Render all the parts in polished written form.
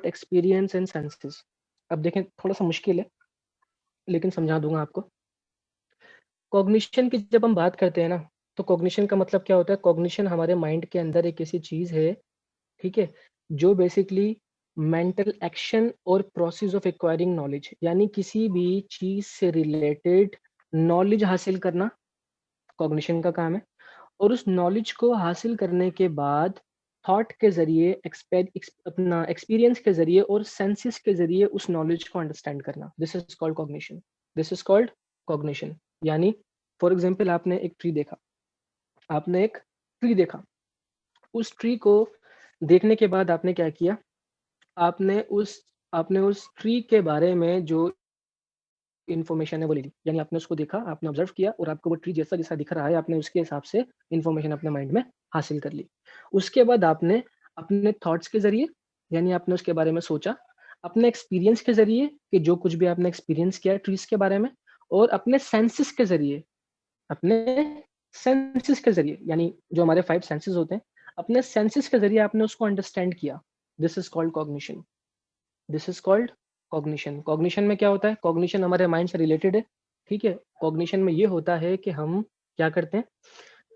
Thought, experience and senses. अब देखें थोड़ा सा मुश्किल है लेकिन समझा दूंगा आपको। कॉग्निशन की जब हम बात करते हैं ना, तो कॉग्निशन का मतलब क्या होता है? कॉग्निशन हमारे माइंड के अंदर एक ऐसी चीज है, ठीक है, जो बेसिकली मेंटल एक्शन और प्रोसेस ऑफ एक्वायरिंग नॉलेज, यानी किसी भी चीज से रिलेटेड नॉलेज हासिल करना कॉग्निशन का काम है। और उस नॉलेज को हासिल करने के बाद थॉट के जरिए, अपना एक्सपीरियंस के जरिए और सेंसेस के जरिए उस नॉलेज को अंडरस्टैंड करना, this is called cognition. This is called cognition. यानी फॉर एग्जाम्पल आपने एक ट्री देखा, आपने एक ट्री देखा, उस ट्री को देखने के बाद आपने क्या किया? आपने उस आपने उस ट्री के बारे में जो इन्फॉर्मेशन है वो ले ली। यानी आपने उसको देखा, आपने ऑब्जर्व किया और आपको वो ट्री जैसा जैसा दिख रहा है, आपने उसके हिसाब से इन्फॉर्मेशन अपने माइंड में हासिल कर ली। उसके बाद आपने अपने थॉट्स के जरिए, यानी आपने उसके बारे में सोचा, अपने एक्सपीरियंस के जरिए कि जो कुछ भी आपने एक्सपीरियंस किया ट्रीज के बारे में, और अपने सेंसेस के जरिए, अपने सेंसेस के जरिए, यानी जो हमारे 5 सेंसेस होते हैं, अपने सेंसेस के जरिए आपने उसको अंडरस्टैंड किया। This is called cognition. This is called cognition. Cognition में क्या होता है? कॉग्निशन हमारे माइंड से रिलेटेड है, ठीक है। कॉग्निशन में ये होता है कि हम क्या करते हैं?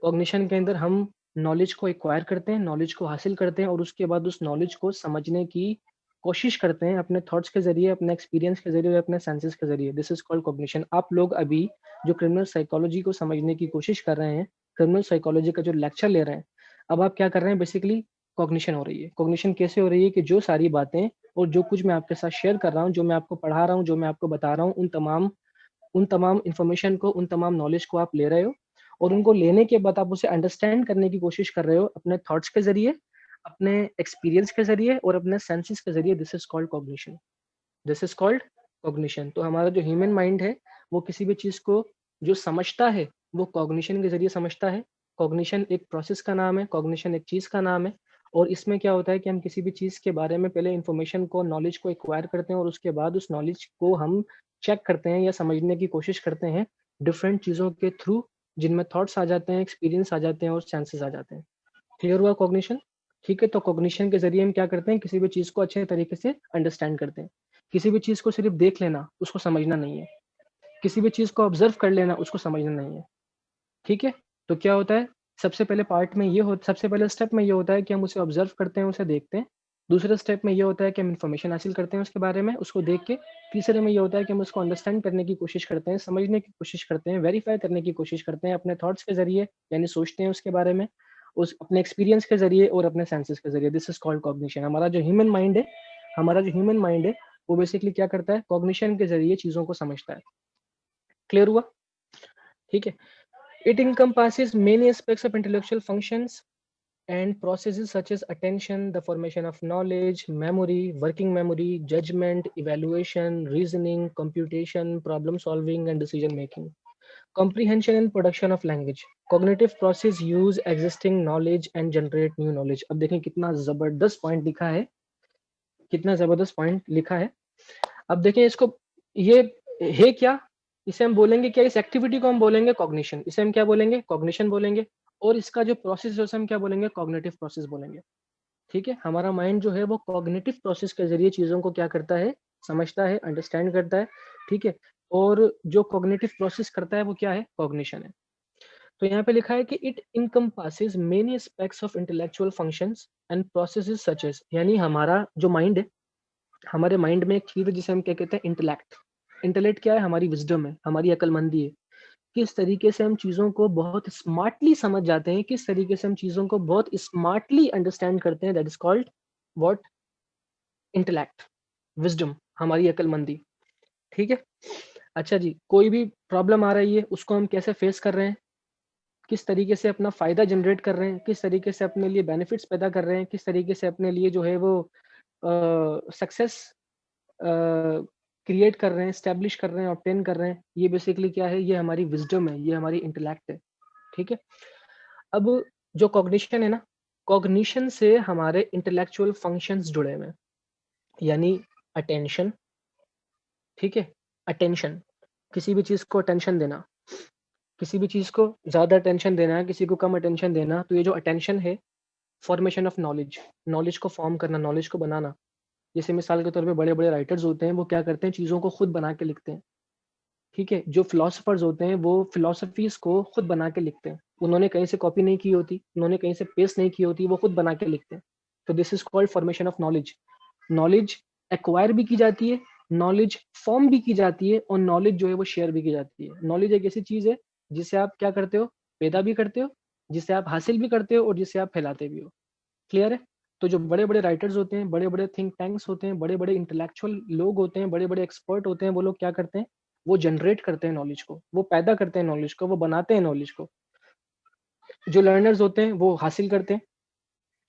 कॉग्निशन के अंदर हम नॉलेज को एक्वायर करते हैं, नॉलेज को हासिल करते हैं और उसके बाद उस नॉलेज को समझने की कोशिश करते हैं अपने थॉट्स के जरिए, अपने एक्सपीरियंस के जरिए, अपने सेंसेस के जरिए। This is called cognition. आप लोग अभी जो क्रिमिनल साइकोलॉजी को समझने की कोशिश कर रहे हैं, क्रिमिनल साइकोलॉजी का जो लेक्चर ले रहे हैं, अब आप क्या कर रहे हैं? बेसिकली कॉग्निशन हो रही है। कॉग्निशन कैसे हो रही है? कि जो सारी बातें और जो कुछ मैं आपके साथ शेयर कर रहा हूँ, जो मैं आपको पढ़ा रहा हूँ, जो मैं आपको बता रहा हूँ, उन तमाम इंफॉर्मेशन को, उन तमाम नॉलेज को आप ले रहे हो और उनको लेने के बाद आप उसे अंडरस्टैंड करने की कोशिश कर रहे हो अपने थॉट्स के जरिए, अपने एक्सपीरियंस के जरिए और अपने सेंसेस के जरिए। This is called cognition. This is called cognition. तो हमारा जो ह्यूमन माइंड है, वो किसी भी चीज को जो समझता है वो कॉग्निशन के जरिए समझता है। कॉग्निशन एक प्रोसेस का नाम है, कॉग्निशन एक चीज का नाम है। और इसमें क्या होता है कि हम किसी भी चीज के बारे में पहले इंफॉर्मेशन को, नॉलेज को एक्वायर करते हैं और उसके बाद उस नॉलेज को हम चेक करते हैं या समझने की कोशिश करते हैं डिफरेंट चीजों के थ्रू, जिनमें थॉट्स आ जाते हैं, एक्सपीरियंस आ जाते हैं और सेंसेस आ जाते हैं। क्लियर हुआ कॉग्निशन? ठीक है। तो कॉग्निशन के जरिए हम क्या करते हैं? किसी भी चीज को अच्छे तरीके से अंडरस्टैंड करते हैं। किसी भी चीज को सिर्फ देख लेना, उसको समझना नहीं है। किसी भी चीज को ऑब्जर्व कर लेना, उसको समझना नहीं है। ठीक है। तो क्या होता है? सबसे पहले स्टेप में ये होता है कि हम उसे ऑब्जर्व करते हैं, उसे देखते हैं। दूसरे स्टेप में ये होता है कि हम इन्फॉर्मेशन हासिल करते हैं उसके बारे में, उसको देख के। तीसरे में ये होता है कि हम उसको अंडरस्टैंड करने की कोशिश करते हैं, समझने की कोशिश करते हैं, वेरीफाई करने की कोशिश करते हैं अपने थॉट्स के जरिए, यानी सोचते हैं उसके बारे में, उस अपने एक्सपीरियंस के जरिए और अपने सेंसेस के जरिए। This is called cognition. हमारा जो ह्यूमन माइंड है वो बेसिकली क्या करता है? कॉग्निशन के जरिए चीजों को समझता है। क्लियर हुआ? ठीक है। It encompasses many aspects of intellectual functions and processes such as attention, the formation of knowledge, memory, working memory, judgment, evaluation, reasoning, computation, problem solving, and decision making. Comprehension and production of language. Cognitive process use existing knowledge and generate new knowledge. अब देखें कितना जबरदस्त point लिखा है, कितना जबरदस्त point लिखा है। अब देखें इसको, ये है क्या? इसे हम बोलेंगे क्या? इस एक्टिविटी को हम बोलेंगे कॉग्निशन। इसे हम क्या बोलेंगे? कॉग्निशन बोलेंगे। और इसका जो प्रोसेस है उसे हम क्या बोलेंगे? कॉग्निटिव प्रोसेस बोलेंगे। ठीक है। हमारा माइंड जो है वो कॉग्निटिव प्रोसेस के जरिए चीजों को क्या करता है? समझता है, अंडरस्टैंड करता है। ठीक है। और जो कॉग्निटिव प्रोसेस करता है वो क्या है? कॉग्निशन है। तो यहाँ पे लिखा है कि it encompasses many aspects of intellectual functions and processes such as, यानी हमारा जो माइंड है, हमारे माइंड में एक चीज है जिसे हम क्या कहते हैं? इंटेलेक्ट। इंटेलेक्ट क्या है? हमारी विजडम है, हमारी अकलमंदी है। किस तरीके से हम चीजों को बहुत स्मार्टली समझ जाते हैं, किस तरीके से हम चीजों को बहुत स्मार्टली अंडरस्टैंड करते हैं, that is called what? Intellect, wisdom, हमारी अकलमंदी। ठीक है। अच्छा जी, कोई भी प्रॉब्लम आ रही है उसको हम कैसे फेस कर रहे हैं, किस तरीके से अपना फायदा जनरेट कर रहे हैं, किस तरीके से अपने लिए बेनिफिट्स पैदा कर रहे हैं, किस तरीके से अपने लिए जो है वो सक्सेस क्रिएट कर रहे हैं, स्टैब्लिश कर रहे हैं, ऑब्टेन कर रहे हैं, ये बेसिकली क्या है? ये हमारी विजडम है, ये हमारी इंटेलेक्ट है। ठीक है। अब जो कॉग्निशन है ना, कॉग्निशन से हमारे इंटेलेक्चुअल फंक्शंस जुड़े हुए हैं, यानी अटेंशन। ठीक है। अटेंशन, किसी भी चीज को अटेंशन देना, किसी भी चीज को ज्यादा अटेंशन देना, किसी को कम अटेंशन देना। तो ये जो अटेंशन है, फॉर्मेशन ऑफ नॉलेज, नॉलेज को फॉर्म करना, नॉलेज को बनाना, जैसे मिसाल के तौर पे बड़े-बड़े राइटर्स होते हैं, वो क्या करते हैं, चीज़ों को खुद बना के लिखते हैं, ठीक है? जो फिलोसोफर्स होते हैं, वो फिलॉसफीज़ को खुद बना के लिखते हैं। उन्होंने कहीं से कॉपी नहीं की होती, उन्होंने कहीं से पेस्ट नहीं की होती, वो खुद बना के लिखते हैं। तो this is called formation of knowledge. Knowledge acquire भी की जाती है, नॉलेज फॉर्म भी की जाती है और नॉलेज जो है वो शेयर भी की जाती है। नॉलेज एक ऐसी चीज़ है जिसे आप क्या करते हो, पैदा भी करते हो, जिसे आप हासिल भी करते हो और जिसे आप फैलाते भी हो। क्लियर है? तो जो बड़े-बड़े राइटर्स होते हैं, बड़े-बड़े थिंक टैंक्स होते हैं, बड़े-बड़े इंटेलेक्चुअल लोग होते हैं, बड़े-बड़े एक्सपर्ट होते हैं, वो लोग क्या करते हैं, वो जनरेट करते हैं नॉलेज को, वो पैदा करते हैं नॉलेज को, वो बनाते हैं नॉलेज को। जो लर्नर्स होते हैं, वो हासिल करते हैं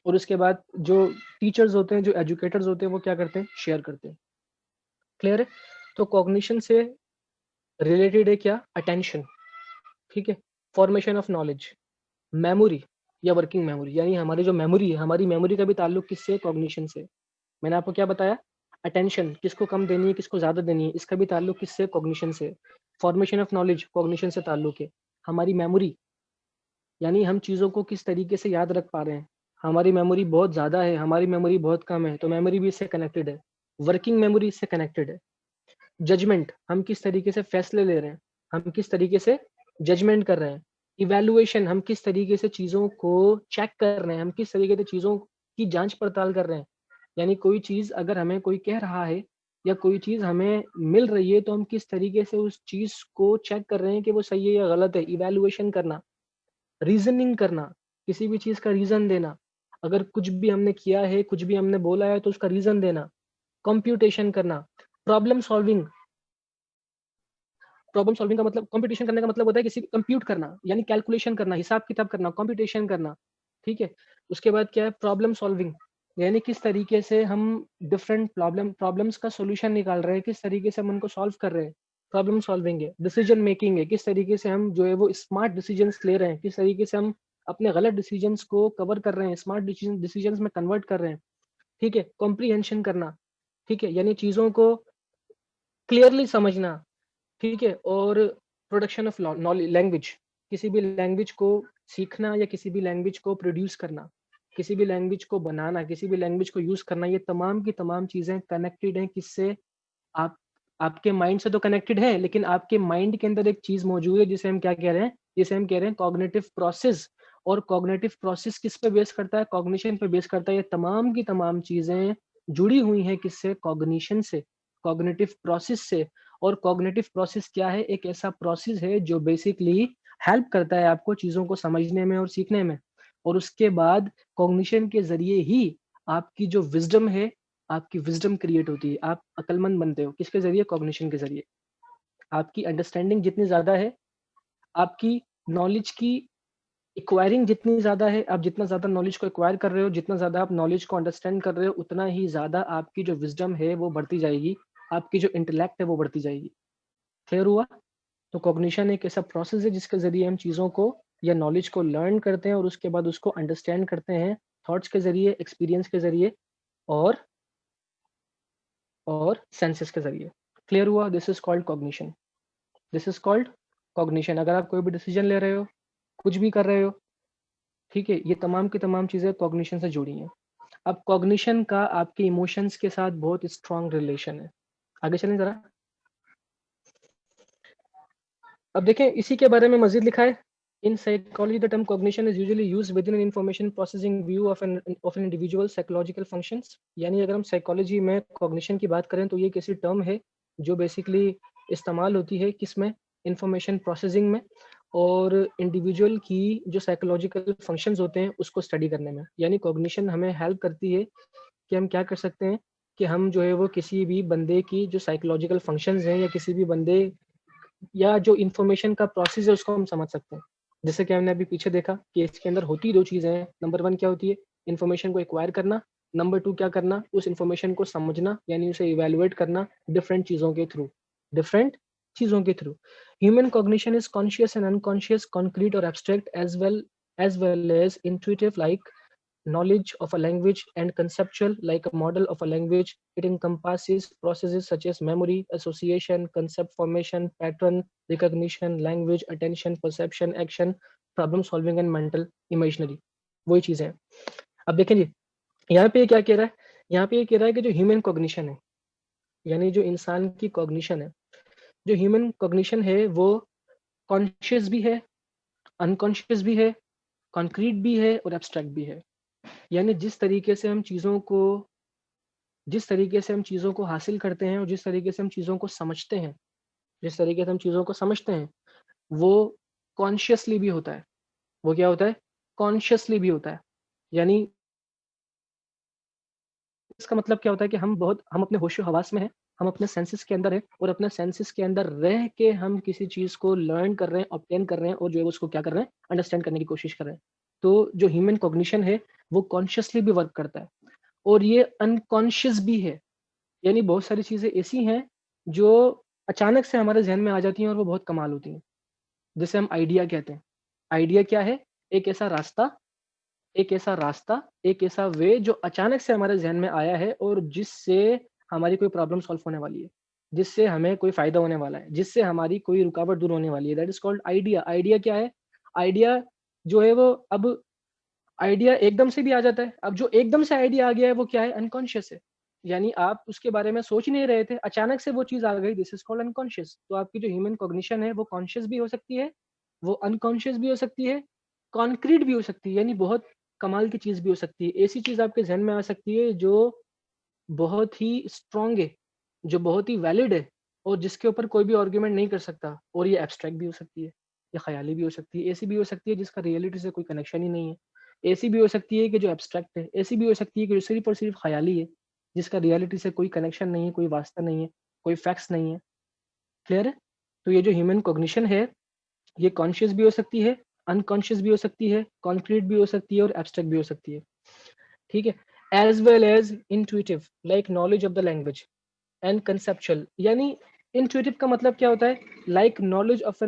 और उसके बाद जो टीचर्स होते हैं, जो एजुकेटर्स होते हैं, वो क्या करते हैं, शेयर करते हैं। क्लियर है? तो कॉग्निशन से रिलेटेड है क्या? अटेंशन, ठीक है? फॉर्मेशन ऑफ नॉलेज, मेमोरी या वर्किंग मेमोरी, यानी हमारी जो मेमोरी है, हमारी मेमोरी का भी ताल्लुक किससे है? कॉग्निशन से। मैंने आपको क्या बताया? अटेंशन किसको कम देनी है, किसको ज़्यादा देनी है, इसका भी ताल्लुक किससे? कॉग्निशन से। फॉर्मेशन ऑफ नॉलेज कॉग्निशन से ताल्लुक है। हमारी मेमोरी, यानी हम चीज़ों को किस तरीके से याद रख पा रहे हैं। हमारी मेमोरी बहुत ज़्यादा है, हमारी मेमोरी बहुत कम है, तो मेमोरी भी इससे कनेक्टेड है। वर्किंग मेमोरी इससे कनेक्टेड है। जजमेंट, हम किस तरीके से फैसले ले रहे हैं, हम किस तरीके से जजमेंट कर रहे हैं। इवैल्यूएशन, हम किस तरीके से चीज़ों को चेक कर रहे हैं, हम किस तरीके से चीज़ों की जाँच पड़ताल कर रहे हैं। यानी कोई चीज़ अगर हमें कोई कह रहा है या कोई चीज़ हमें मिल रही है, तो हम किस तरीके से उस चीज़ को चेक कर रहे हैं कि वो सही है या गलत है। इवैल्यूएशन करना, रीज़निंग करना, किसी भी चीज़ का रीज़न देना। अगर कुछ भी हमने किया है, कुछ भी हमने बोला है, तो उसका रीज़न देना। कंप्यूटेशन करना, प्रॉब्लम सॉल्विंग। प्रॉब्लम सॉल्विंग का मतलब, कंप्यूटेशन करने का मतलब होता है किसी कंप्यूट करना, यानी कैलकुलेशन करना, हिसाब-किताब करना, कंप्यूटेशन करना, ठीक है? उसके बाद क्या है, प्रॉब्लम सॉल्विंग, यानी किस तरीके से हम डिफरेंट प्रॉब्लम्स का सॉल्यूशन निकाल रहे हैं, किस तरीके से हम उनको सॉल्व कर रहे हैं, प्रॉब्लम सॉल्विंग है। डिसीजन मेकिंग है, किस तरीके से हम जो है वो स्मार्ट डिसीजंस ले रहे हैं, किस तरीके से हम अपने गलत डिसीजंस को कवर कर रहे हैं, स्मार्ट डिसीजंस में कन्वर्ट कर रहे हैं, ठीक है? कॉम्प्रिहेंशन करना, ठीक है? यानी चीज़ों को क्लियरली समझना, ठीक है? और प्रोडक्शन ऑफ लैंग्वेज, किसी भी लैंग्वेज को सीखना या किसी भी लैंग्वेज को प्रोड्यूस करना, किसी भी लैंग्वेज को बनाना, किसी भी लैंग्वेज को यूज़ करना, ये तमाम की तमाम चीज़ें कनेक्टेड हैं किससे? आप आपके माइंड से तो कनेक्टेड है, लेकिन आपके माइंड के अंदर एक चीज़ मौजूद है जिसे हम क्या कह रहे हैं? जिसे हम कह रहे हैं कॉग्निटिव प्रोसेस। और कॉग्निटिव प्रोसेस किस पे बेस करता है? कॉग्निशन पे बेस करता है। ये तमाम की तमाम चीज़ें जुड़ी हुई हैं किससे? कॉग्निशन से, कॉग्निटिव प्रोसेस से। और कॉग्निटिव प्रोसेस क्या है? एक ऐसा प्रोसेस है जो बेसिकली हेल्प करता है आपको चीज़ों को समझने में और सीखने में। और उसके बाद कॉग्निशन के ज़रिए ही आपकी जो विज़डम है, आपकी विज़डम क्रिएट होती है। आप अक्लमंद बनते हो, किसके ज़रिए? कॉग्निशन के ज़रिए। आपकी अंडरस्टैंडिंग जितनी ज़्यादा है, आपकी नॉलेज की एक्वायरिंग जितनी ज़्यादा है, आप जितना ज़्यादा नॉलेज को एक्वायर कर रहे हो, जितना ज़्यादा आप नॉलेज को अंडरस्टैंड कर रहे हो, उतना ही ज़्यादा आपकी जो विज़डम है वो बढ़ती जाएगी, आपकी जो इंटेलेक्ट है वो बढ़ती जाएगी। क्लियर हुआ? तो कॉग्निशन एक ऐसा प्रोसेस है जिसके ज़रिए हम चीज़ों को या नॉलेज को लर्न करते हैं और उसके बाद उसको अंडरस्टैंड करते हैं, थॉट्स के ज़रिए, एक्सपीरियंस के ज़रिए और सेंसेस के ज़रिए। क्लियर हुआ? This is called cognition. This is called cognition. अगर आप कोई भी डिसीजन ले रहे हो, कुछ भी कर रहे हो, ठीक है? ये तमाम की तमाम चीज़ें कॉग्निशन से जुड़ी हैं। अब कॉग्निशन का आपके इमोशंस के साथ बहुत स्ट्रॉन्ग रिलेशन है। आगे चलें ज़रा। अब देखें इसी के बारे में मज़ीद लिखा है। In psychology the term cognition is usually used within an information processing view of an individual psychological functions. यानी अगर हम साइकोलॉजी में कॉग्निशन की बात करें तो ये किसी टर्म है जो बेसिकली इस्तेमाल होती है किसमें? इन्फॉर्मेशन प्रोसेसिंग में और इंडिविजुअल की जो साइकोलॉजिकल फंक्शंस होते हैं उसको स्टडी करने में। यानी कॉग्निशन हमें हेल्प करती है कि हम क्या कर सकते हैं कि हम जो है वो किसी भी बंदे की जो साइकोलॉजिकल फंक्शंस हैं या किसी भी बंदे या जो इन्फॉर्मेशन का प्रोसेस है उसको हम समझ सकते हैं। जैसे कि हमने अभी पीछे देखा कि इसके अंदर होती 2 चीज़ें हैं। नंबर 1 क्या होती है? इन्फॉर्मेशन को एक्वायर करना। नंबर 2 क्या करना? उस इन्फॉर्मेशन को समझना यानी उसे इवैल्यूएट करना डिफरेंट चीज़ों के थ्रू। डिफरेंट चीज़ों के through. Human cognition is conscious and unconscious, concrete और abstract as well as intuitive like knowledge of a language and conceptual like a model of a language. It encompasses processes such as memory, association, concept formation, pattern recognition, language, attention, perception, action, problem solving and mental imaginary. वही चीजें हैं। अब देखें जी, यहाँ पे क्या कह रहा है यहाँ पे ये कह रहा है कि जो ह्यूमन कॉग्निशन है, यानी जो इंसान की कॉग्निशन है, जो ह्यूमन कॉग्निशन है वो कॉन्शियस भी है, अनकॉन्शियस भी है, कॉन्क्रीट भी है और एब्स्ट्रैक्ट भी है। यानी जिस तरीके से हम चीज़ों को हासिल करते हैं और जिस तरीके से हम चीज़ों को समझते हैं, जिस तरीके से हम चीज़ों को समझते हैं, वो कॉन्शियसली भी होता है। वो क्या होता है? कॉन्शियसली भी होता है। यानी इसका मतलब क्या होता है कि हम अपने होशो-हवास में हैं, हम अपने सेंसेस के अंदर हैं और अपने सेंसेस के अंदर रह के हम किसी चीज़ को लर्न कर रहे हैं, ऑब्टेन कर रहे हैं और जो है उसको क्या कर रहे हैं, अंडरस्टैंड करने की कोशिश कर रहे हैं। तो जो ह्यूमन कॉग्निशन है, वो कॉन्शियसली भी वर्क करता है और ये अनकॉन्शियस भी है। यानी बहुत सारी चीज़ें ऐसी हैं, जो अचानक से हमारे ज़हन में आ जाती हैं और वो बहुत कमाल होती हैं। जिसे हम आइडिया कहते हैं। आइडिया क्या है? एक ऐसा रास्ता एक ऐसा रास्ता, एक ऐसा वे जो अचानक से हमारे ज़हन में आया है और जिससे हमारी कोई प्रॉब्लम सॉल्व होने वाली है, जिससे हमें कोई फ़ायदा होने वाला है, जिससे हमारी कोई रुकावट दूर होने वाली है। That is called idea. Idea क्या है? आइडिया जो है वो अब आइडिया एकदम से भी आ जाता है। अब जो एकदम से आइडिया आ गया है वो क्या है? अनकॉन्शियस है। यानी आप उसके बारे में सोच ही नहीं रहे थे, अचानक से वो चीज़ आ गई, दिस इज़ कॉल्ड अनकॉन्शियस। तो आपकी जो ह्यूमन कॉग्निशन है वो कॉन्शियस भी हो सकती है, वो अनकॉन्शियस भी हो सकती है, कॉन्क्रीट भी हो सकती है, यानी बहुत कमाल की चीज़ भी हो सकती है। ऐसी चीज़ आपके ज़हन में आ सकती है जो बहुत ही स्ट्रॉन्ग है, जो बहुत ही वैलिड है और जिसके ऊपर कोई भी आर्गुमेंट नहीं कर सकता, और ये एब्स्ट्रैक्ट भी हो सकती है, ये ख़याली भी हो सकती है, ऐसी भी हो सकती है जिसका रियलिटी से कोई कनेक्शन ही नहीं है। ऐसी भी हो सकती है कि जो एब्स्ट्रैक्ट है, ऐसी भी हो सकती है कि जो सिर्फ़ और सिर्फ़ ख़याली है, जिसका रियलिटी से कोई कनेक्शन नहीं है, कोई वास्ता नहीं है, कोई फैक्ट्स नहीं है। क्लियर है? तो ये जो ह्यूमन कॉग्निशन है, ये कॉन्शियस भी हो सकती है, अनकॉन्शियस भी हो सकती है, कॉन्क्रीट भी हो सकती है और एब्स्ट्रैक्ट भी हो सकती है। ठीक है? As well as intuitive like knowledge of the language and conceptual. यानी इंट्यूटिव का मतलब क्या होता है? Like knowledge of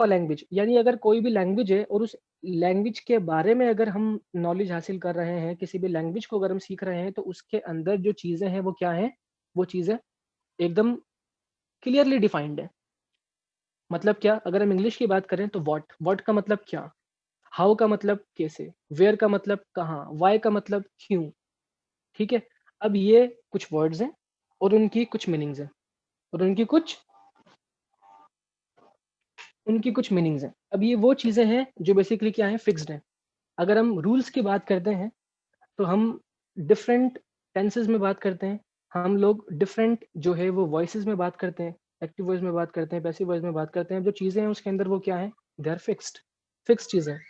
a language. यानी अगर कोई भी लैंग्वेज है और उस लैंग्वेज के बारे में अगर हम नॉलेज हासिल कर रहे हैं, किसी भी लैंग्वेज को अगर हम सीख रहे हैं, तो उसके अंदर जो चीज़ें हैं वो क्या हैं? वो चीज़ें एकदम क्लियरली डिफाइंड है। मतलब क्या? अगर हम इंग्लिश की बात करें तो व्हाट का मतलब क्या? हाउ का मतलब कैसे? वेयर का मतलब कहाँ? व्हाई का मतलब क्यों? ठीक है? अब ये कुछ वर्ड्स हैं और उनकी कुछ मीनिंग्स हैं। अब ये वो चीज़ें हैं जो बेसिकली क्या हैं? फिक्स्ड हैं। अगर हम रूल्स की बात करते हैं, तो हम डिफरेंट टेंसेस में बात करते हैं। हम लोग डिफरेंट जो है वो वॉइसेस में बात करते हैं, एक्टिव वॉइस में बात करते हैं, पैसिव वॉइस में बात करते हैं। जो चीज़ें हैं उसके अंदर वो क्या हैं? दे आर फिक्स्ड चीज़ें हैं।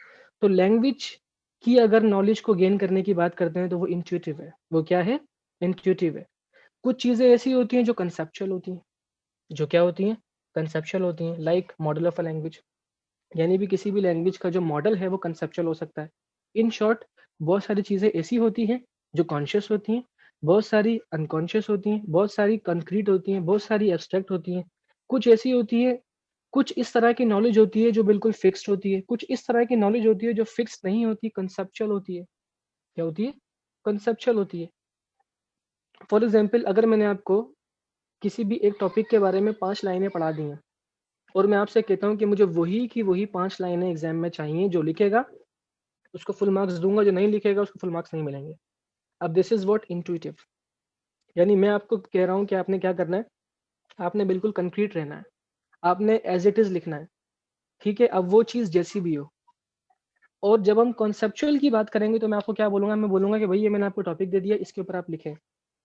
तो लैंग्वेज की अगर नॉलेज को गेन करने की बात करते हैं तो वो इंट्यूटिव है। वो क्या है? इंट्यूटिव है। कुछ चीज़ें ऐसी होती हैं जो कंसेप्चुअल होती हैं। जो क्या होती हैं? कंसेप्चुअल होती हैं, like model of a language. यानी भी किसी भी लैंग्वेज का जो मॉडल है वो कंसेप्चुअल हो सकता है। इन शॉर्ट, बहुत सारी चीज़ें ऐसी होती हैं जो कॉन्शियस होती हैं, बहुत सारी अनकॉन्शियस होती हैं, बहुत सारी कंक्रीट होती हैं, बहुत सारी एब्स्ट्रैक्ट होती हैं। कुछ ऐसी होती है, कुछ इस तरह की नॉलेज होती है जो बिल्कुल फिक्स्ड होती है, कुछ इस तरह की नॉलेज होती है जो फिक्स्ड नहीं होती, कंसेप्चुअल होती है। क्या होती है? कंसेप्चुअल होती है। फॉर एग्ज़ाम्पल, अगर मैंने आपको किसी भी एक टॉपिक के बारे में 5 लाइनें पढ़ा दी हैं और मैं आपसे कहता हूँ कि मुझे वही की वही 5 लाइनें एग्ज़ाम में चाहिए, जो लिखेगा उसको फुल मार्क्स दूँगा, जो नहीं लिखेगा उसको फुल मार्क्स नहीं मिलेंगे। अब दिस इज़ व्हाट इंट्यूटिव। यानी मैं आपको कह रहा हूँ कि आपने क्या करना है, आपने बिल्कुल कंक्रीट रहना है। आपने एज़ इट इज़ लिखना है, ठीक है? अब वो चीज़ जैसी भी हो। और जब हम कॉन्सेप्चुअल की बात करेंगे तो मैं आपको क्या बोलूँगा, मैं बोलूँगा कि भई ये मैंने आपको टॉपिक दे दिया, इसके ऊपर आप लिखें।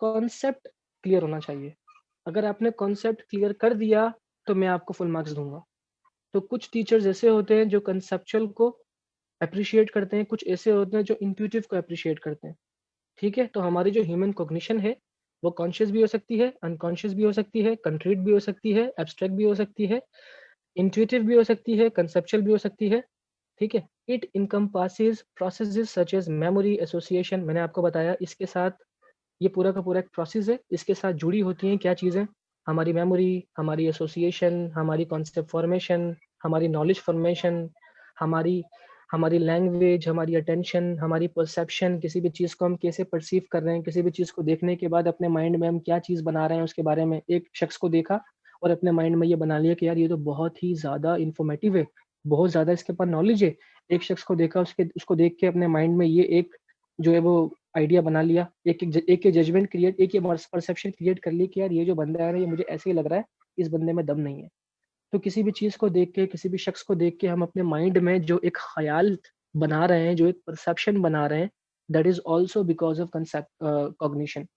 कॉन्सेप्ट क्लियर होना चाहिए। अगर आपने कॉन्सेप्ट क्लियर कर दिया, तो मैं आपको फुल मार्क्स दूँगा। तो कुछ टीचर्स ऐसे होते हैं जो कंसेप्चुअल को एप्रिशिएट करते हैं, कुछ ऐसे होते हैं जो इंट्यूटिव को एप्रिशिएट करते हैं। ठीक है? तो हमारी जो ह्यूमन कॉग्निशन है, वो कॉन्शियस भी हो सकती है, अनकॉन्शियस भी हो सकती है, कंक्रीट भी हो सकती है, एब्स्ट्रैक्ट भी हो सकती है, इंट्यूटिव भी हो सकती है, कंसेप्चुअल भी हो सकती है। ठीक है? It encompasses processes such as memory, association. मैंने आपको बताया इसके साथ ये पूरा का पूरा एक प्रोसेस है। इसके साथ जुड़ी होती हैं क्या चीज़ें? हमारी मेमोरी, हमारी एसोसिएशन, हमारी कॉन्सेप्ट फॉर्मेशन, हमारी नॉलेज फॉर्मेशन, हमारी हमारी लैंग्वेज, हमारी अटेंशन, हमारी परसेप्शन, किसी भी चीज़ को हम कैसे परसीव कर रहे हैं, किसी भी चीज़ को देखने के बाद अपने माइंड में हम क्या चीज़ बना रहे हैं उसके बारे में। एक शख्स को देखा और अपने माइंड में ये बना लिया कि यार ये तो बहुत ही ज़्यादा इन्फॉर्मेटिव है, बहुत ज़्यादा इसके ऊपर नॉलेज है। एक शख्स को देखा, उसको देख के अपने माइंड में ये एक जो है वो आइडिया बना लिया, एक ये जजमेंट क्रिएट, एक ये परसेप्शन क्रिएट कर ली कि यार ये जो बंदा है ना, ये मुझे ऐसे ही लग रहा है, इस बंदे में दम नहीं है। तो किसी भी चीज़ को देख के, किसी भी शख्स को देख के हम अपने माइंड में जो एक ख़याल बना रहे हैं, जो एक परसेप्शन बना रहे हैं, that is also because of cognition.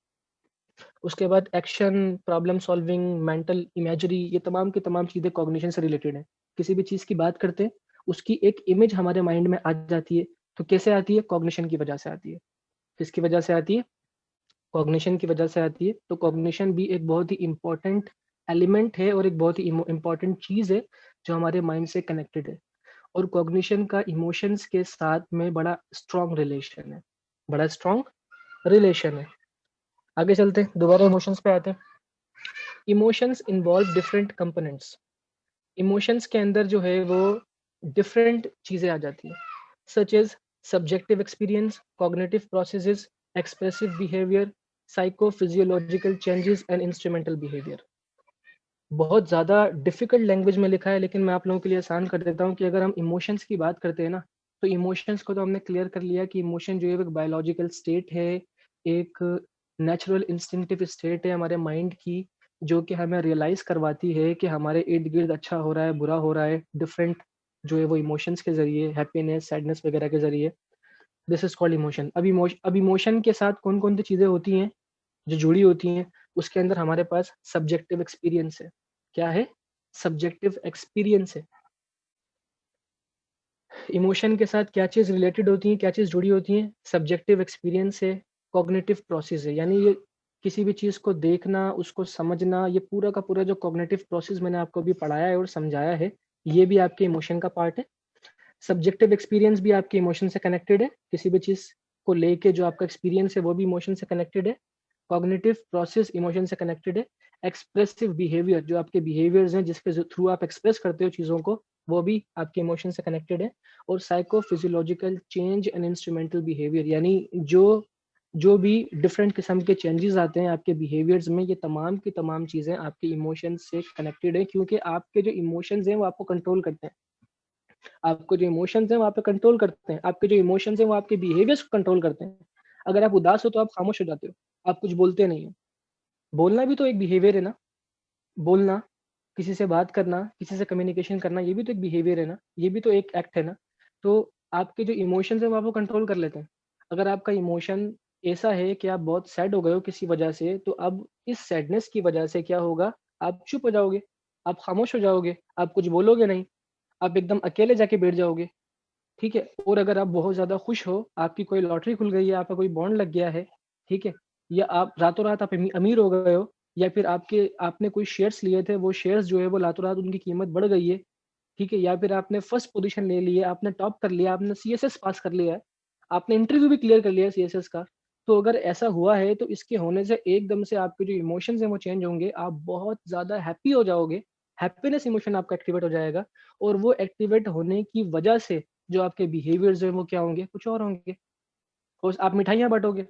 उसके बाद action, problem solving, mental imagery, ये तमाम की तमाम चीज़ें कॉग्निशन से रिलेटेड हैं। किसी भी चीज़ की बात करते हैं, उसकी एक इमेज हमारे माइंड में आ जाती है। तो कैसे आती है? कॉग्निशन की वजह से आती है। किसकी वजह से आती है? कॉग्निशन की वजह से आती है। तो कॉग्निशन भी एक बहुत ही इम्पोर्टेंट एलिमेंट है और एक बहुत ही इम्पोर्टेंट चीज़ है, जो हमारे माइंड से कनेक्टेड है। और कॉग्निशन का इमोशंस के साथ में बड़ा स्ट्रॉन्ग रिलेशन है, बड़ा स्ट्रॉन्ग रिलेशन है। आगे चलते हैं, दोबारा इमोशंस पे आते हैं। Emotions involve different components. Emotions के अंदर जो है वो डिफरेंट चीज़ें आ जाती हैं, such as subjective experience, cognitive processes, expressive behaviour, psychophysiological changes and instrumental behaviour. बहुत ज़्यादा डिफ़िकल्ट लैंग्वेज में लिखा है, लेकिन मैं आप लोगों के लिए आसान कर देता हूँ कि अगर हम इमोशंस की बात करते हैं ना, तो इमोशंस को तो हमने क्लियर कर लिया कि इमोशन जो है वो एक बायोलॉजिकल स्टेट है, एक नेचुरल इंस्टिंक्टिव स्टेट है हमारे माइंड की, जो कि हमें रियलाइज़ करवाती है कि हमारे इर्द-गिर्द अच्छा हो रहा है, बुरा हो रहा है, डिफरेंट जो है वो इमोशंस के ज़रिए, हैप्पीनेस, सैडनेस वगैरह के ज़रिए। This is called emotion. अब इमोशन के साथ कौन-कौन सी चीज़ें होती हैं, जो जुड़ी होती हैं, उसके अंदर हमारे पास सब्जेक्टिव एक्सपीरियंस है। क्या है? सब्जेक्टिव एक्सपीरियंस है। इमोशन के साथ क्या चीज़ रिलेटेड होती है, क्या चीज़ जुड़ी होती है? सब्जेक्टिव एक्सपीरियंस है, कॉग्निटिव प्रोसेस है। यानी ये किसी भी चीज़ को देखना, उसको समझना, ये पूरा का पूरा जो कॉग्निटिव प्रोसेस मैंने आपको अभी पढ़ाया है और समझाया है, ये भी आपके इमोशन का पार्ट है। सब्जेक्टिव एक्सपीरियंस भी आपके इमोशन से कनेक्टेड है। किसी भी चीज़ को लेके जो आपका एक्सपीरियंस है, वो भी इमोशन से कनेक्टेड है। कॉग्निटिव प्रोसेस इमोशन से कनेक्टेड है। एक्सप्रेसिव बिहेवियर, जो आपके बिहेवियर्स हैं, जिसके थ्रू आप एक्सप्रेस करते हो चीज़ों को, वो भी आपके इमोशन से कनेक्टेड है। और psychophysiological change and instrumental behaviour, यानी जो जो भी डिफरेंट किस्म के चेंजेस आते हैं आपके बिहेवियर्स में, ये तमाम की तमाम चीज़ें आपके इमोशंस से कनेक्टेड है, क्योंकि आपके जो इमोशंस हैं वो आपको कंट्रोल करते हैं। आपको जो इमोशंस हैं वो आप पे कंट्रोल करते हैं। आपके जो इमोशंस हैं वो आपके बिहेवियर्स को कंट्रोल करते हैं। अगर आप उदास हो तो आप खामोश हो जाते हो, आप कुछ बोलते नहीं हो। बोलना भी तो एक बिहेवियर है ना, बोलना, किसी से बात करना, किसी से कम्युनिकेशन करना, ये भी तो एक बिहेवियर है ना, ये भी तो एक एक्ट है ना। तो आपके जो इमोशंस हैं वो आपको कंट्रोल कर लेते हैं। अगर आपका इमोशन ऐसा है कि आप बहुत सैड हो गए हो किसी वजह से, तो अब इस सैडनेस की वजह से क्या होगा, आप चुप हो जाओगे, आप खामोश हो जाओगे, आप कुछ बोलोगे नहीं, आप एकदम अकेले जाके बैठ जाओगे। ठीक है? और अगर आप बहुत ज़्यादा खुश हो, आपकी कोई लॉटरी खुल गई है, आपका कोई बॉन्ड लग गया है, ठीक है? या आप रातों-रात आप अमीर हो गए हो, या फिर आपने कोई शेयर्स लिए थे, वो शेयर्स जो है वो रातों-रात उनकी कीमत बढ़ गई है, ठीक है? या फिर आपने फर्स्ट पोज़ीशन ले ली है, आपने टॉप कर लिया, आपने सीएसएस पास कर लिया है, आपने इंटरव्यू भी क्लियर कर लिया है सीएसएस का। तो अगर ऐसा हुआ है, तो इसके होने से एकदम से आपके जो इमोशंस हैं वो चेंज होंगे, आप बहुत ज़्यादा हैप्पी हो जाओगे, हैप्पीनेस इमोशन आपका एक्टिवेट हो जाएगा, और वो एक्टिवेट होने की वजह से जो आपके बिहेवियर्स हैं वो क्या होंगे, कुछ और होंगे। और आप मिठाइयाँ बाँटोगे।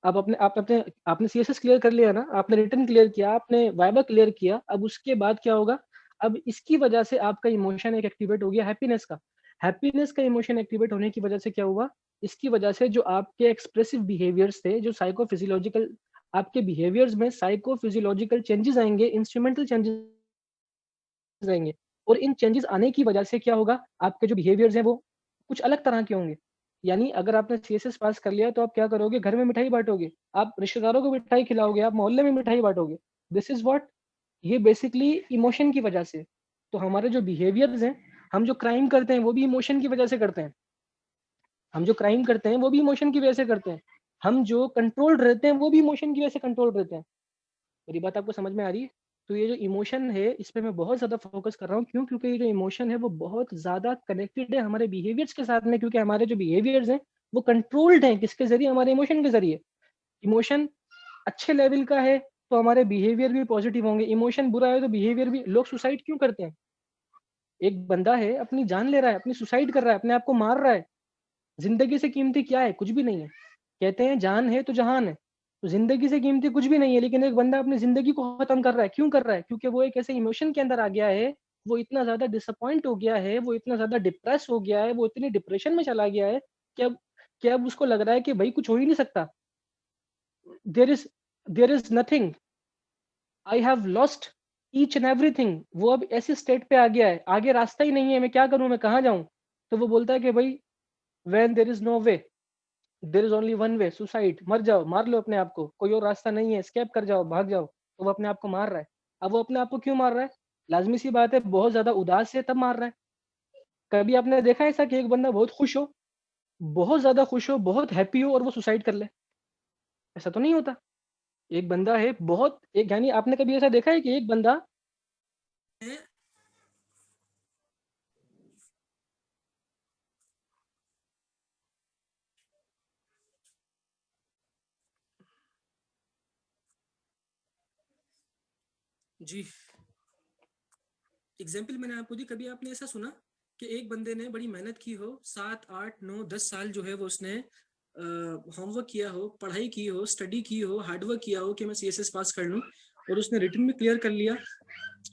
आपने सीएसएस क्लियर कर लिया ना, आपने रिटन क्लियर किया, आपने वाइवा क्लियर किया, अब उसके बाद क्या होगा, अब इसकी वजह से आपका इमोशन एक एक्टिवेट हो गया हैप्पीनेस का। हैप्पीनेस का इमोशन एक्टिवेट होने की वजह से क्या हुआ, इसकी वजह से जो आपके एक्सप्रेसिव बिहेवियर्स थे, जो साइकोफिजियोलॉजिकल आपके बिहेवियर्स में साइकोफिजियोलॉजिकल चेंजेस आएँगे, इंस्ट्रूमेंटल चेंजेस आएँगे, और इन चेंजेस आने की वजह से क्या होगा, आपके जो बिहेवियर्स हैं वो कुछ अलग तरह के होंगे। यानी अगर आपने सीएसएस पास कर लिया तो आप क्या करोगे, घर में मिठाई बाँटोगे, आप रिश्तेदारों को मिठाई खिलाओगे, आप मोहल्ले में मिठाई बाँटोगे। दिस इज़ व्हाट, ये बेसिकली इमोशन की वजह से। तो हमारे जो बिहेवियर्स हैं, हम जो क्राइम करते हैं वो भी इमोशन की वजह से करते हैं। हम जो क्राइम करते हैं वो भी इमोशन की वजह से करते हैं। हम जो कंट्रोल्ड रहते हैं वो भी इमोशन की वजह से कंट्रोल्ड रहते हैं। मेरी बात आपको समझ में आ रही है? तो ये जो इमोशन है, इस पे मैं बहुत ज़्यादा फ़ोकस कर रहा हूँ। क्यों? क्योंकि ये जो इमोशन है, वो बहुत ज़्यादा कनेक्टेड है हमारे बिहेवियर्स के साथ में, क्योंकि हमारे जो बिहेवियर्स हैं, वो कंट्रोल्ड हैं किसके ज़रिए? हमारे इमोशन के ज़रिए। इमोशन अच्छे लेवल का है, तो हमारे बिहेवियर भी पॉज़िटिव होंगे। इमोशन बुरा है, तो बिहेवियर भी। लोग सुसाइड क्यों करते हैं? एक बंदा है, अपनी जान ले रहा है, अपनी सुसाइड कर रहा है, अपने आप को मार रहा है। ज़िंदगी से कीमती क्या है? कुछ भी नहीं है। कहते हैं जान है तो जहान है। तो ज़िंदगी से कीमती कुछ भी नहीं है, लेकिन एक बंदा अपनी ज़िंदगी को ख़त्म कर रहा है। क्यों कर रहा है? क्योंकि वो एक ऐसे इमोशन के अंदर आ गया है, वो इतना ज़्यादा डिसअपॉइंट हो गया है, वो इतना ज़्यादा डिप्रेस हो गया है, वो इतनी डिप्रेशन में चला गया है कि अब उसको लग रहा है कि भई कुछ हो ही नहीं सकता। There is nothing, I have lost each and everything. वो अब ऐसे स्टेट पे आ गया है, आगे रास्ता ही नहीं है, मैं क्या करूं, मैं कहाँ जाऊं? तो वो बोलता है कि भाई when there is no way, there is only one way, suicide, मर जाओ, मार लो अपने आप को, कोई और रास्ता नहीं है, स्केप कर जाओ, भाग जाओ। तो वो अपने आप को मार रहा है। अब वो अपने आप को क्यों मार रहा है? लाजमी सी बात है, बहुत ज्यादा उदास है तब मार रहा है। कभी आपने देखा है ऐसा कि एक बंदा बहुत खुश हो, बहुत ज्यादा खुश हो, बहुत हैप्पी हो और वो सुसाइड कर ले? ऐसा तो नहीं होता। एक बंदा है बहुत एक, यानी आपने कभी ऐसा देखा है कि एक बंदा जी, एग्जाम्पल मैंने आपको दी। कभी आपने ऐसा सुना कि एक बंदे ने बड़ी मेहनत की हो, 7 8 9 10 साल जो है वो उसने होमवर्क किया हो, पढ़ाई की हो, स्टडी की हो, हार्डवर्क किया हो कि मैं CSS पास कर लूँ, और उसने रिटर्न भी क्लियर कर लिया,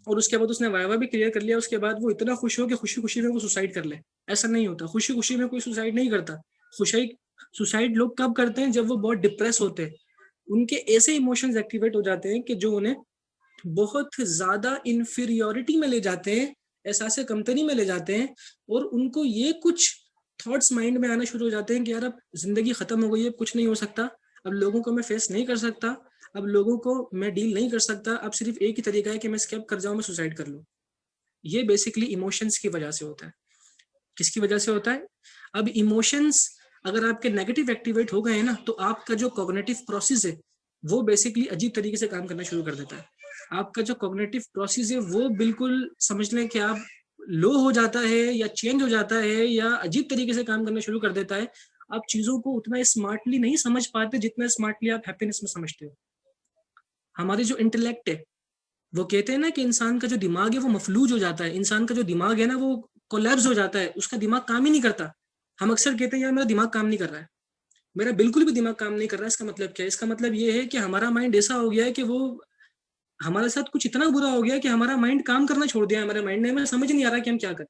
और उसके बाद उसने वाइवा भी क्लियर कर लिया, उसके बाद वो इतना खुश हो कि खुशी खुशी में वो सुसाइड कर ले। ऐसा नहीं होता, खुशी खुशी में कोई सुसाइड नहीं करता। खुशी सुसाइड लोग कब करते हैं? जब वो बहुत डिप्रेस होते हैं, उनके ऐसे इमोशंस एक्टिवेट हो जाते हैं कि जो उन्हें बहुत ज्यादा इंफीरियोरिटी में ले जाते हैं, एहसास कमतरी में ले जाते हैं, और उनको ये कुछ थॉट्स माइंड में आना शुरू हो जाते हैं कि यार अब जिंदगी खत्म हो गई है, कुछ नहीं हो सकता, अब लोगों को मैं फेस नहीं कर सकता, अब लोगों को मैं डील नहीं कर सकता, अब सिर्फ एक ही तरीका है कि मैं स्केप कर जाऊं, मैं सुसाइड कर लूं। ये बेसिकली इमोशंस की वजह से होता है। किसकी वजह से होता है? अब इमोशंस अगर आपके नेगेटिव एक्टिवेट हो गए हैं ना, तो आपका जो कॉग्निटिव प्रोसेस है वो बेसिकली अजीब तरीके से काम करना शुरू कर देता है। आपका जो कॉग्निटिव प्रोसेस है वो बिल्कुल समझ लें कि आप लो हो जाता है, या चेंज हो जाता है, या अजीब तरीके से काम करना शुरू कर देता है। आप चीजों को उतना स्मार्टली नहीं समझ पाते जितना स्मार्टली आप हैप्पीनेस में समझते हो। हमारे जो इंटेलेक्ट है, वो कहते हैं ना कि इंसान का जो दिमाग है वो मफलूज हो जाता है, इंसान का जो दिमाग है ना वो कोलैप्स हो जाता है, उसका दिमाग काम ही नहीं करता। हम अक्सर कहते हैं यार मेरा दिमाग काम नहीं कर रहा है, मेरा बिल्कुल भी दिमाग काम नहीं कर रहा है। इसका मतलब क्या है? इसका मतलब ये है कि हमारा माइंड ऐसा हो गया है कि वो हमारे साथ कुछ इतना बुरा हो गया कि हमारा माइंड काम करना छोड़ दिया है, हमारे माइंड ने, हमें समझ नहीं आ रहा कि हम क्या करें।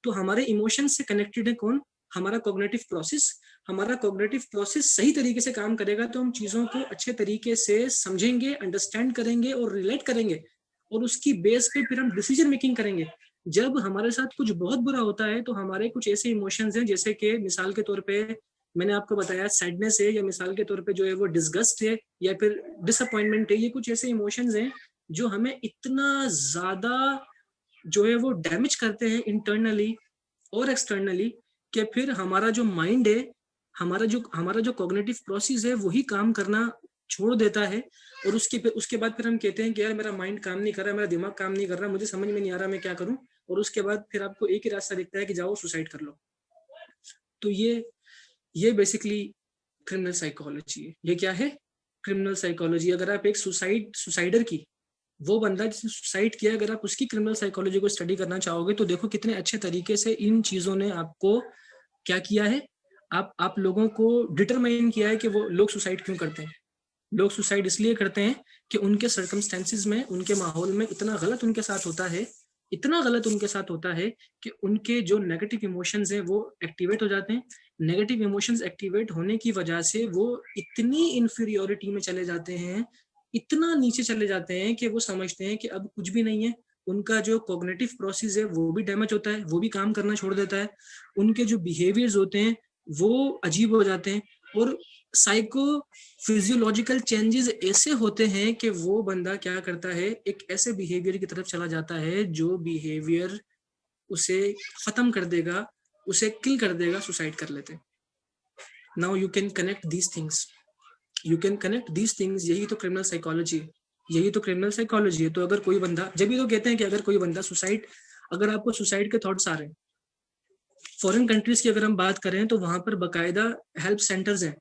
तो हमारे इमोशन से कनेक्टेड है कौन? हमारा कॉग्निटिव प्रोसेस। हमारा कॉग्निटिव प्रोसेस सही तरीके से काम करेगा तो हम चीजों को अच्छे तरीके से समझेंगे, अंडरस्टैंड करेंगे और रिलेट करेंगे, और उसकी बेस पे फिर हम डिसीजन मेकिंग करेंगे। जब हमारे साथ कुछ बहुत बुरा होता है तो हमारे कुछ ऐसे इमोशंस हैं, जैसे कि मिसाल के तौर पे मैंने आपको बताया सैडनेस है, या मिसाल के तौर पे जो है वो डिसगस्ट है, या फिर डिसअपॉइंटमेंट है। ये कुछ ऐसे इमोशंस हैं जो हमें इतना ज्यादा जो है वो डैमेज करते हैं इंटरनली और एक्सटर्नली, कि फिर हमारा जो माइंड है, हमारा जो कॉग्निटिव प्रोसेस है वही काम करना छोड़ देता है। और उसके बाद फिर हम कहते हैं कि यार मेरा माइंड काम नहीं कर रहा, मेरा दिमाग काम नहीं कर रहा, मुझे समझ में नहीं आ रहा मैं क्या करूं। और उसके बाद फिर आपको एक ही रास्ता दिखता है कि जाओ सुसाइड कर लो। तो ये बेसिकली क्रिमिनल साइकोलॉजी है। ये क्या है? Criminal psychology. अगर आप एक सुसाइडर की, वो बंदा जिसने सुसाइड किया, अगर आप उसकी क्रिमिनल साइकोलॉजी को स्टडी करना चाहोगे तो देखो कितने अच्छे तरीके से इन चीजों ने आपको क्या किया है। आप लोगों को डिटरमाइन किया है कि वो लोग सुसाइड क्यों करते हैं। लोग सुसाइड इसलिए करते हैं कि उनके सर्कमस्टेंसेस में, उनके माहौल में इतना गलत उनके साथ होता है, इतना गलत उनके साथ होता है कि उनके जो नेगेटिव इमोशंस हैं वो एक्टिवेट हो जाते हैं। नेगेटिव इमोशंस एक्टिवेट होने की वजह से वो इतनी इन्फीरियोरिटी में चले जाते हैं, इतना नीचे चले जाते हैं कि वो समझते हैं कि अब कुछ भी नहीं है। उनका जो कॉग्निटिव प्रोसेस है वो भी डैमेज होता है, वो भी काम करना छोड़ देता है। उनके जो बिहेवियर्स होते हैं वो अजीब हो जाते हैं। और साइको फिजियोलॉजिकल चेंजेस ऐसे होते हैं कि वो बंदा क्या करता है, एक ऐसे बिहेवियर की तरफ चला जाता है जो बिहेवियर उसे खत्म कर देगा, उसे किल कर देगा, सुसाइड कर लेते। Now you can connect these things, you can connect these things. यही तो क्रिमिनल साइकोलॉजी है, यही तो क्रिमिनल साइकोलॉजी है। तो अगर कोई बंदा, जब भी तो कहते हैं कि अगर कोई बंदा सुसाइड, अगर आपको सुसाइड के थॉट्स आ रहे हैं, फॉरेन कंट्रीज की अगर हम बात करें तो वहां पर बकायदा हेल्प सेंटर्स हैं,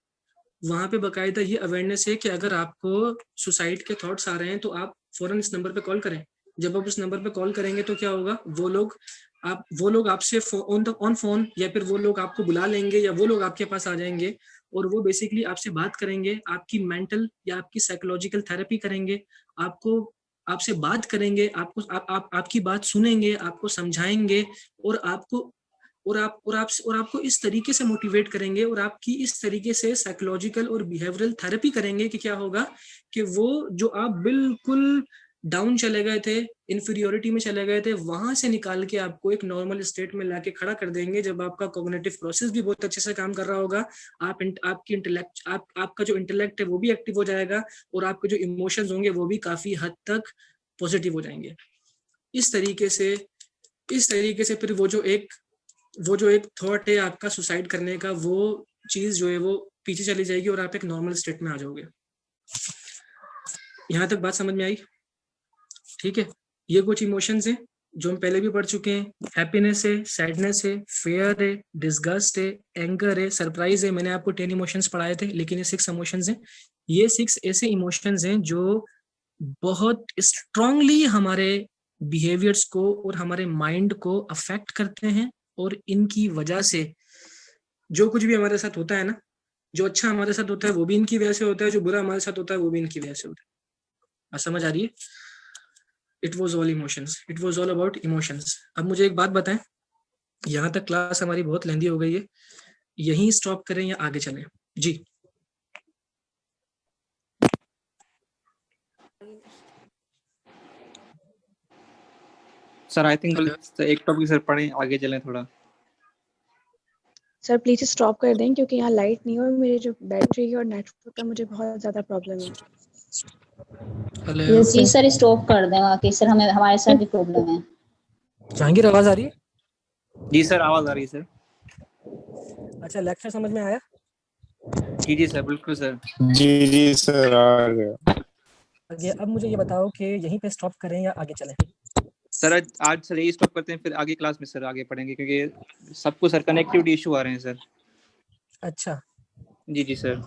वहां पे बकायदा ये अवेयरनेस है कि अगर आपको सुसाइड के थॉट्स आ रहे हैं तो आप फौरन इस नंबर पे कॉल करें। जब आप उस नंबर पे कॉल करेंगे तो क्या होगा, वो लोग आपसे ऑन फोन, या फिर वो लोग आपको बुला लेंगे, या वो लोग आपके पास आ जाएंगे, और वो बेसिकली आपसे बात करेंगे, आपकी मेंटल या आपकी साइकोलॉजिकल थेरेपी करेंगे, आपको आपसे बात करेंगे, आपको आपकी बात सुनेंगे, आपको समझाएंगे, और आपको और आपको इस तरीके से मोटिवेट करेंगे और आपकी इस तरीके से साइकोलॉजिकल और बिहेवियरल थेरेपी करेंगे कि क्या होगा कि वो जो आप बिल्कुल डाउन चले गए थे, इन्फीरियोरिटी में चले गए थे, वहां से निकाल के आपको एक नॉर्मल स्टेट में लाके खड़ा कर देंगे, जब आपका कॉग्निटिव प्रोसेस भी बहुत अच्छे से काम कर रहा होगा, आपकी इंटेलेक्ट आपका जो इंटेलेक्ट है वो भी एक्टिव हो जाएगा और आपके जो इमोशंस होंगे वो भी काफी हद तक पॉजिटिव हो जाएंगे। इस तरीके से फिर वो जो एक थॉट है आपका सुसाइड करने का, वो चीज जो है वो पीछे चली जाएगी और आप एक नॉर्मल स्टेट में आ जाओगे। यहाँ तक बात समझ में आई? ठीक है, ये कुछ इमोशंस हैं जो हम पहले भी पढ़ चुके हैं। हैप्पीनेस है, सैडनेस है, फेयर है, डिस्गस्ट है, एंगर है, सरप्राइज है। मैंने आपको 10 इमोशंस पढ़ाए थे, लेकिन ये 6 इमोशंस हैं। ये 6 ऐसे इमोशंस हैं जो बहुत स्ट्रांगली हमारे बिहेवियर्स को और हमारे माइंड को अफेक्ट करते हैं, और इनकी वजह से जो कुछ भी हमारे साथ होता है ना, जो अच्छा हमारे साथ होता है वो भी इनकी वजह से होता है, जो बुरा हमारे साथ होता है वो भी इनकी वजह से होता है। समझ आ रही है? It was all emotions, it was all about emotions. अब मुझे एक बात बताएं, यहाँ तक क्लास हमारी बहुत लेंदी हो गई है, यहीं स्टॉप करें या आगे चलें? जी सर आई थिंक एक टॉपिक सर पढ़ें, आगे चलें थोड़ा। सर प्लीज स्टॉप कर दें, क्योंकि यहाँ लाइट नहीं है और मेरी जो बैटरी है और नेटवर्क का मुझे बहुत ज्यादा प्रॉब्लम है। हेलो जी सर, स्टॉप कर दें, वाकई सर हमारे साथ भी प्रॉब्लम है। जहांगीर, आवाज आ रही है? जी सर, आवाज आ रही है सर। अच्छा, लेक्चर समझ में आया? जी सर, बिल्कुल सर। जी सर, आ गया। आगे अब मुझे ये बताओ कि यहीं पे स्टॉप करें या आगे चलें? सर आज सर यही स्टॉप करते हैं, फिर आगे क्लास में सर आगे पढ़ेंगे, क्योंकि सबको सर कनेक्टिविटी इशू आ रहे हैं सर। अच्छा जी सर।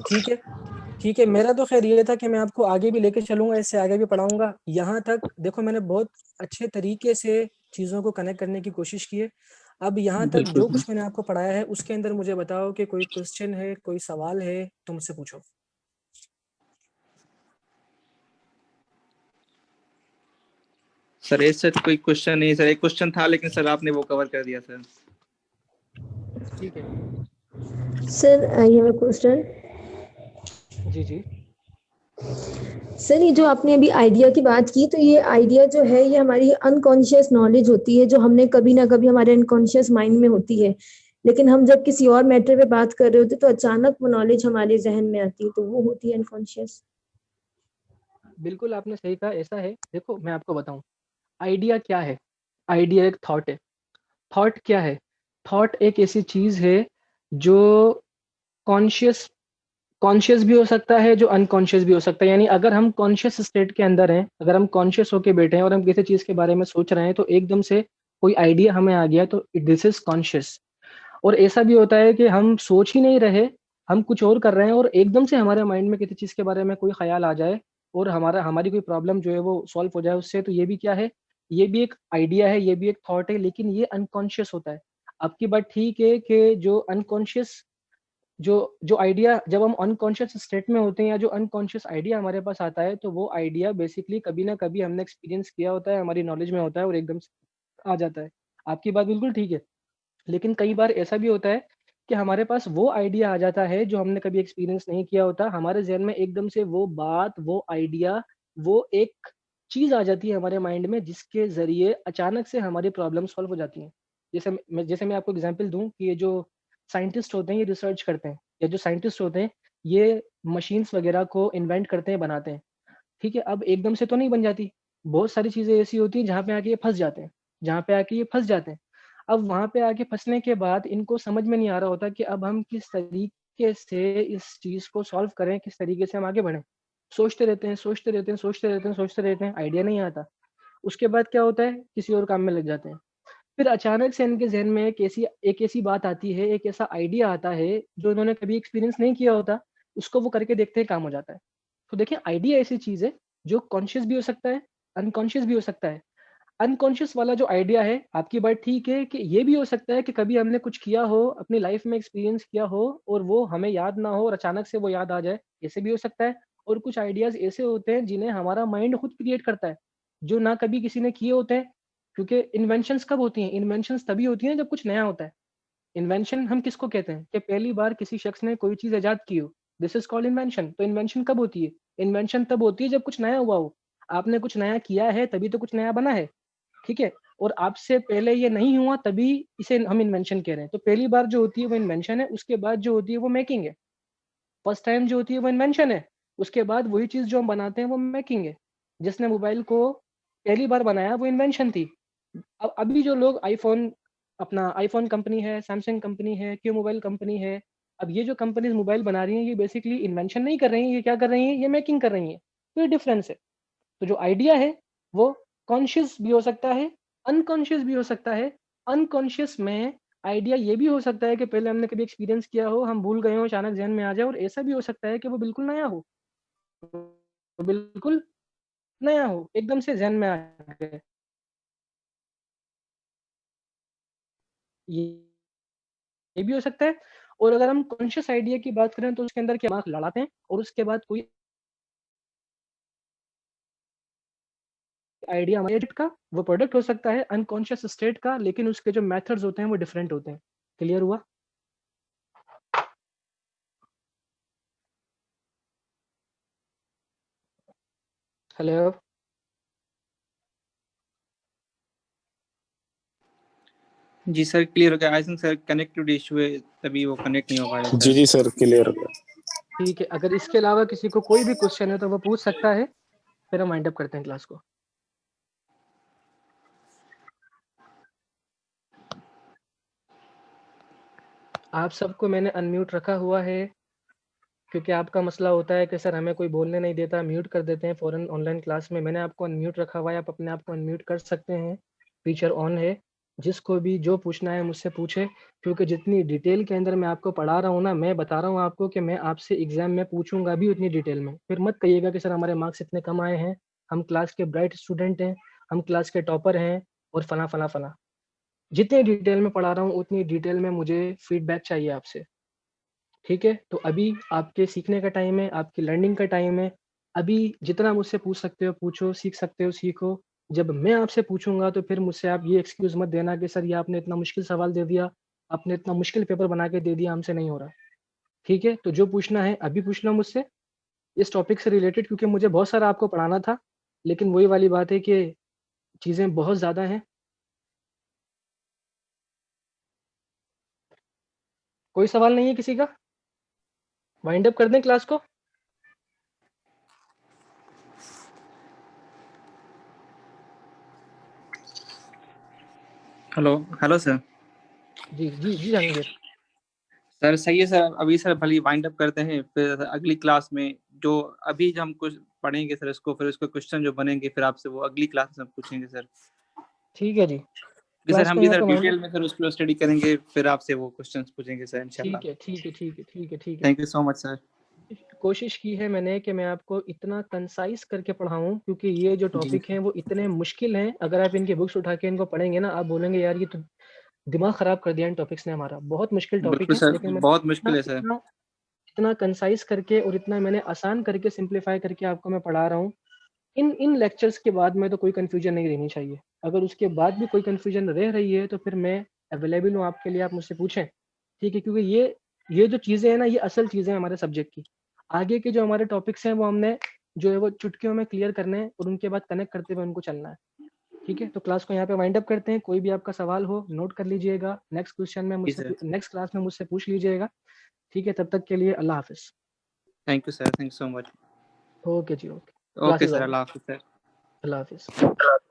ठीक है। मेरा तो खैर ये था कि मैं आपको आगे भी लेके चलूंगा, इससे आगे भी पढ़ाऊंगा। यहाँ तक देखो, मैंने बहुत अच्छे तरीके से चीज़ों को कनेक्ट करने की कोशिश की है। अब यहाँ तक जो कुछ मैंने आपको पढ़ाया है उसके अंदर मुझे बताओ कि कोई क्वेश्चन है, कोई सवाल है तो मुझसे पूछो। सर ऐसे कोई क्वेश्चन नहीं सर, एक क्वेश्चन था लेकिन सर आपने वो कवर कर दिया सर। ठीक है sir, I have a question. जी सर, ये जो आपने अभी आइडिया की बात की, तो ये आइडिया जो है ये हमारी अनकॉन्शियस नॉलेज होती है, जो हमने कभी ना कभी हमारे अनकॉन्शियस माइंड में होती है, लेकिन हम जब किसी और मैटर पे बात कर रहे होते तो अचानक वो नॉलेज हमारे जहन में आती है, तो वो होती है अनकॉन्शियस। बिल्कुल आपने सही कहा, ऐसा है। देखो मैं आपको बताऊं, आइडिया क्या है। आइडिया एक थॉट है। थॉट क्या है? थॉट एक ऐसी चीज है जो कॉन्शियस भी हो सकता है, जो अनकॉन्शियस भी हो सकता है। यानी अगर हम कॉन्शियस स्टेट के अंदर हैं, अगर हम कॉन्शियस होके बैठे हैं और हम किसी चीज के बारे में सोच रहे हैं, तो एकदम से कोई आइडिया हमें आ गया, तो दिस इज कॉन्शियस। और ऐसा भी होता है कि हम सोच ही नहीं रहे, हम कुछ और कर रहे हैं और एकदम से हमारे माइंड में किसी चीज के बारे में कोई ख्याल आ जाए और हमारी कोई प्रॉब्लम जो है वो सॉल्व हो जाए उससे, तो ये भी क्या है? ये भी एक आइडिया है, ये भी एक थॉट है, लेकिन ये अनकॉन्शियस होता है। आपकी बात ठीक है कि जो अनकॉन्शियस जो जो आइडिया, जब हम अनकॉन्शियस स्टेट में होते हैं या जो अनकॉन्शियस आइडिया हमारे पास आता है, तो वो आइडिया बेसिकली कभी ना कभी हमने एक्सपीरियंस किया होता है, हमारी नॉलेज में होता है और एकदम से आ जाता है। आपकी बात बिल्कुल ठीक है। लेकिन कई बार ऐसा भी होता है कि हमारे पास वो आइडिया आ जाता है जो हमने कभी एक्सपीरियंस नहीं किया होता, हमारे जहन में एकदम से वो बात, वो आइडिया, वो एक चीज आ जाती है हमारे माइंड में, जिसके जरिए अचानक से हमारी प्रॉब्लम सॉल्व हो जाती है। जैसे मैं आपको एग्जांपल दूं कि ये जो साइंटिस्ट होते हैं ये रिसर्च करते हैं, या जो साइंटिस्ट होते हैं ये मशीन्स वगैरह को इन्वेंट करते हैं, बनाते हैं। ठीक है, अब एकदम से तो नहीं बन जाती। बहुत सारी चीजें ऐसी होती हैं जहाँ पे आके ये फंस जाते हैं, जहाँ पे आके ये फंस जाते हैं। अब वहां पे आके फंसने के बाद इनको समझ में नहीं आ रहा होता कि अब हम किस तरीके से इस चीज को सॉल्व करें, किस तरीके से हम आगे बढ़ें। सोचते रहते हैं, आइडिया नहीं आता। उसके बाद क्या होता है, किसी और काम में लग जाते हैं। फिर अचानक से इनके जहन में एक ऐसी बात आती है, एक ऐसा आइडिया आता है जो इन्होंने कभी एक्सपीरियंस नहीं किया होता। उसको वो करके देखते हैं, काम हो जाता है। तो देखिए, आइडिया ऐसी चीज है जो कॉन्शियस भी हो सकता है, अनकॉन्शियस भी हो सकता है। अनकॉन्शियस वाला जो आइडिया है, आपकी बात ठीक है कि ये भी हो सकता है कि कभी हमने कुछ किया हो, अपनी लाइफ में एक्सपीरियंस किया हो और वो हमें याद ना हो और अचानक से वो याद आ जाए, ऐसे भी हो सकता है। और कुछ आइडियाज ऐसे होते हैं जिन्हें हमारा माइंड खुद क्रिएट करता है, जो ना कभी किसी ने किए होते हैं। क्योंकि इन्वेंशंस कब होती हैं? इन्वेंशंस तभी होती हैं जब कुछ नया होता है। इन्वेंशन हम किसको कहते हैं कि पहली बार किसी शख्स ने कोई चीज ईजाद की हो, दिस इज कॉल्ड इन्वेंशन। तो इन्वेंशन कब होती है? इन्वेंशन तब होती है जब कुछ नया हुआ हो। आपने कुछ नया किया है तभी तो कुछ नया बना है, ठीक है। और आपसे पहले ये नहीं हुआ तभी इसे हम इन्वेंशन कह रहे हैं। तो पहली बार जो होती है वो इन्वेंशन है, उसके बाद जो होती है वो मेकिंग है। फर्स्ट टाइम जो होती है वो इन्वेंशन है, उसके बाद वही चीज जो हम बनाते हैं वो मेकिंग है। जिसने मोबाइल को पहली बार बनाया वो इन्वेंशन थी। अब अभी जो लोग आईफोन, अपना आईफोन कंपनी है, सैमसंग कंपनी है, क्यू मोबाइल कंपनी है, अब ये जो कंपनीज मोबाइल बना रही हैं ये बेसिकली इन्वेंशन नहीं कर रही हैं, ये क्या कर रही हैं? ये मेकिंग कर रही हैं। तो ये डिफरेंस है। तो जो आइडिया है वो कॉन्शियस भी हो सकता है, अनकॉन्शियस भी हो सकता है। अनकॉन्शियस में आइडिया ये भी हो सकता है कि पहले हमने कभी एक्सपीरियंस किया हो, हम भूल गए हो, अचानक ज़हन में आ जाए, और ऐसा भी हो सकता है कि वो बिल्कुल नया हो, तो बिल्कुल नया हो, एकदम से ज़हन में आ जाए। ये भी हो सकता है। और अगर हम कॉन्शियस आइडिया की बात करें तो उसके अंदर क्या दिमाग लड़ाते हैं और उसके बाद कोई आइडिया हमारे का वो प्रोडक्ट हो सकता है अनकॉन्शियस स्टेट का, लेकिन उसके जो मेथड्स होते हैं वो डिफरेंट होते हैं। क्लियर हुआ? हेलो? जी सर क्लियर हो गया। I think sir connectivity issue है तभी वो कनेक्ट नहीं हो पा रहा जी जी सर क्लियर हो गया। ठीक है, अगर इसके अलावा किसी को कोई भी क्वेश्चन है तो वो पूछ सकता है, फिर हम वाइंड अप करते हैं क्लास को। आप सबको मैंने अनम्यूट रखा हुआ है क्योंकि आपका मसला होता है कि सर हमें कोई बोलने नहीं देता, म्यूट कर देते हैं फ़ौरन ऑनलाइन क्लास में। मैंने आपको अनम्यूट रखा हुआ है, आप अपने आप को अनम्यूट कर सकते हैं, फीचर ऑन है। जिसको भी जो पूछना है मुझसे पूछे, क्योंकि जितनी डिटेल के अंदर मैं आपको पढ़ा रहा हूँ ना, मैं बता रहा हूँ आपको कि मैं आपसे एग्जाम में पूछूंगा भी उतनी डिटेल में। फिर मत कहिएगा कि सर हमारे मार्क्स इतने कम आए हैं, हम क्लास के ब्राइट स्टूडेंट हैं, हम क्लास के टॉपर हैं और फला फला फला। जितनी डिटेल में पढ़ा रहा हूँ उतनी डिटेल में मुझे फीडबैक चाहिए आपसे, ठीक है। तो अभी आपके सीखने का टाइम है, आपकी लर्निंग का टाइम है। अभी जितना मुझसे पूछ सकते हो पूछो, सीख सकते हो सीखो। जब मैं आपसे पूछूंगा तो फिर मुझसे आप ये एक्सक्यूज मत देना कि सर ये आपने इतना मुश्किल सवाल दे दिया, आपने इतना मुश्किल पेपर बना के दे दिया, हमसे नहीं हो रहा। ठीक है, तो जो पूछना है अभी पूछ लो मुझसे इस टॉपिक से रिलेटेड, क्योंकि मुझे बहुत सारा आपको पढ़ाना था, लेकिन वही वाली बात है कि चीज़ें बहुत ज़्यादा हैं। कोई सवाल नहीं है किसी का? वाइंड अप कर दें क्लास को? Hello hello sir. जी जी जी जहांगीर। सर सही है सर, अभी सर भले वाइंड अप करते हैं, फिर अगली क्लास में जो अभी हम कुछ पढ़ेंगे सर इसको, फिर उसके क्वेश्चन जो बनेंगे फिर आपसे वो अगली क्लास में पूछेंगे सर। ठीक है जी, सर क्लास हम को भी यहाँ सर पे वाइंड डिटेल अप। में सर उसको स्टडी करेंगे, फिर आपसे वो क्वेश्चंस पूछेंगे सर इंशाल्लाह। ठीक है ठीक है ठीक है ठीक है ठीक है। Thank you so much sir. कोशिश की है मैंने कि मैं आपको इतना कंसाइज करके पढ़ाऊं, क्योंकि ये जो जी टॉपिक हैं वो इतने मुश्किल हैं। अगर आप इनकी बुक्स उठा के इनको पढ़ेंगे ना, आप बोलेंगे यार ये तो दिमाग खराब कर दिया इन टॉपिक्स ने हमारा। बहुत मुश्किल टॉपिक बिल्कुल है, सर, लेकिन मैंने बहुत इतना मुश्किल है सर। इतना इतना कंसाइज करके और इतना मैंने आसान करके सिंप्लीफाई करके आपको मैं पढ़ा रहा हूँ। इन इन लेक्चर्स के बाद में तो कोई कंफ्यूजन नहीं रहनी चाहिए। अगर उसके बाद भी कोई कंफ्यूजन रह रही है तो फिर मैं अवेलेबल हूँ आपके लिए, आप मुझसे पूछें, ठीक है। क्योंकि ये जो चीज़ें हैं ना, ये असल चीज़ें हैं हमारे सब्जेक्ट की। आगे के जो हमारे टॉपिक्स हैं वो हमने जो है वो चुटकियों में क्लियर करने हैं और उनके बाद कनेक्ट करते हुए उनको चलना है, ठीक है। तो क्लास को यहाँ पे वाइंड अप करते हैं। कोई भी आपका सवाल हो नोट कर लीजिएगा, नेक्स्ट क्वेश्चन में जी सर। मुझसे नेक्स्ट क्लास में मुझसे पूछ लीजिएगा, ठीक है। तब तक के लिए अल्लाह हाफिज़। Thank you sir, thank you so much. Okay जी, okay. Okay classes sir, over. अल्लाह हाफिज़ सर। अल्लाह हाफिज़।